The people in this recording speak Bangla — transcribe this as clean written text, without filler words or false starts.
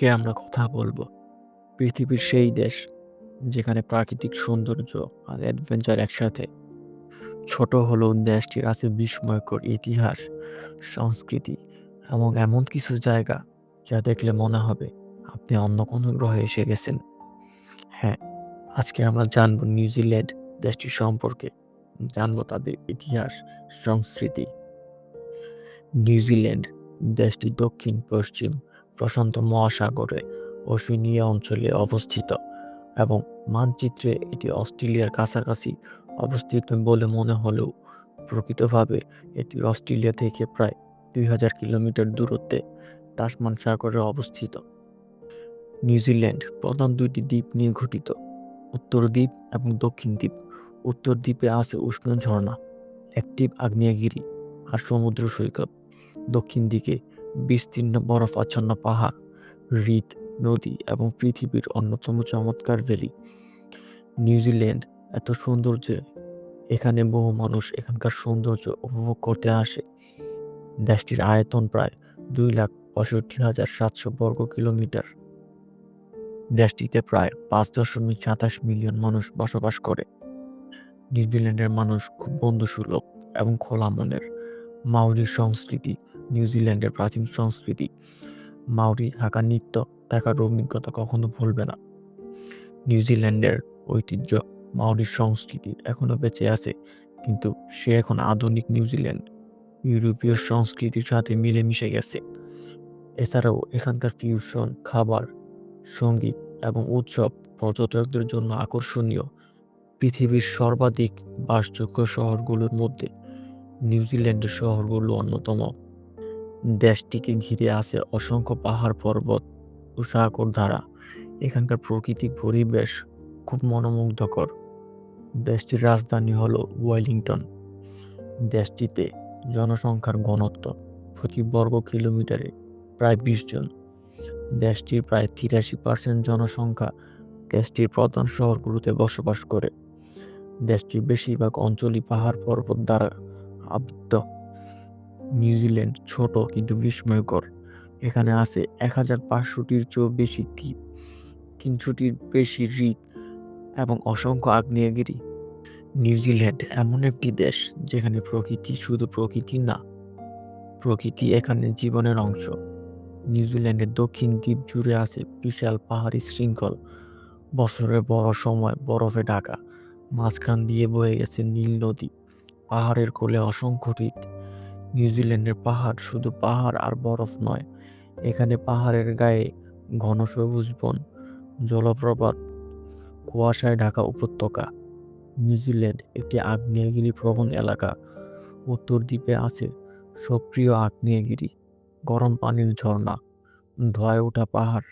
আজকে আমরা কথা বলবো পৃথিবীর সেই দেশ যেখানে প্রাকৃতিক সৌন্দর্য আর অ্যাডভেঞ্চার একসাথে। ছোট হলেও দেশটির আছে বিস্ময়কর ইতিহাস, সংস্কৃতি এবং এমন কিছু জায়গা যা দেখলে মনে হবে আপনি অন্য কোনো গ্রহে এসে গেছেন। হ্যাঁ, আজকে আমরা জানবো নিউজিল্যান্ড দেশটি সম্পর্কে, জানবো তাদের ইতিহাস, সংস্কৃতি। নিউজিল্যান্ড দেশটি দক্ষিণ পশ্চিম প্রশান্ত মহাসাগরে ওশেনিয়া অঞ্চলে অবস্থিত এবং মানচিত্রে এটি অস্ট্রেলিয়ার কাছাকাছি অবস্থিত বলে মনে হলেও প্রকৃতভাবে এটি অস্ট্রেলিয়া থেকে প্রায় 2000 কিলোমিটার দূরত্বে তাসমান সাগরে অবস্থিত। নিউজিল্যান্ড প্রধান দুইটি দ্বীপ নিয়ে গঠিত, উত্তর দ্বীপ এবং দক্ষিণ দ্বীপ। উত্তর দ্বীপে আছে উষ্ণ ঝর্ণা, অ্যাক্টিভ আগ্নেয়গিরি আর সমুদ্র সৈকত। দক্ষিণ দিকে বিস্তীর্ণ বরফাচ্ছন্ন পাহাড়, হ্রদ, নদী এবং পৃথিবীর অন্যতম চমৎকার ভ্যালি। নিউজিল্যান্ড এত সুন্দর যে এখানে বহু মানুষ এখানকার সৌন্দর্য উপভোগ করতে আসে। দেশটির আয়তন প্রায় 2,65,700 বর্গ কিলোমিটার। দেশটিতে প্রায় 5.27 মিলিয়ন মানুষ বসবাস করে। নিউজিল্যান্ডের মানুষ খুব বন্ধুসুলভ এবং খোলা মনের। মাওরি সংস্কৃতি নিউজিল্যান্ডের প্রাচীন সংস্কৃতি। মাওরি হাঁকা নৃত্য দেখার অভিজ্ঞতা কখনো ভুলবে না। নিউজিল্যান্ডের ঐতিহ্য, মাওরি সংস্কৃতি এখনো বেঁচে আছে, কিন্তু সে এখন আধুনিক নিউজিল্যান্ড ইউরোপীয় সংস্কৃতির সাথে মিলেমিশে গেছে। এছাড়াও এখানকার ফিউশন খাবার, সঙ্গীত এবং উৎসব পর্যটকদের জন্য আকর্ষণীয়। পৃথিবীর সর্বাধিক বাসযোগ্য শহরগুলোর মধ্যে নিউজিল্যান্ডের শহরগুলো অন্যতম। দেশটিকে ঘিরে আছে অসংখ্য পাহাড় পর্বত ও সাগর ধারা। এখানকার প্রাকৃতিক পরিবেশ খুব মনোমুগ্ধকর। দেশটির রাজধানী হলো ওয়েলিংটন। দেশটিতে জনসংখ্যার ঘনত্ব প্রতি বর্গ কিলোমিটারে প্রায় 20 জন। দেশটির প্রায় 83% জনসংখ্যা দেশটির প্রধান শহরগুলোতে বসবাস করে। দেশটির বেশিরভাগ অঞ্চলই পাহাড় পর্বত দ্বারা আবৃত। নিউজিল্যান্ড ছোট কিন্তু বিস্ময়কর। এখানে আছে 1500টির চেয়েও বেশি দ্বীপ, 300টির বেশি হ্রদ এবং অসংখ্য আগ্নেয়গিরি। নিউজিল্যান্ড এমন একটি দেশ যেখানে প্রকৃতি শুধু প্রকৃতি না, প্রকৃতি এখানে জীবনের অংশ। নিউজিল্যান্ডের দক্ষিণ দ্বীপ জুড়ে আছে বিশাল পাহাড়ি শৃঙ্খল, বছরের বড় সময় বরফে ঢাকা। মাঝখান দিয়ে বয়ে গেছে নীল নদী, পাহাড়ের কোলে অসংখ্য হ্রদ। নিউজিল্যান্ডের পাহাড় শুধু পাহাড় আর বরফ নয়, এখানে পাহাড়ের গায়ে ঘন সবুজ বন, জলপ্রপাত, কুয়াশায় ঢাকা উপত্যকা। নিউজিল্যান্ড একটি আগ্নেয়গিরি প্রবণ এলাকা। উত্তর দ্বীপে আছে সক্রিয় আগ্নেয়গিরি, গরম পানির ঝর্ণা, ধোঁয়ায় ওঠা পাহাড়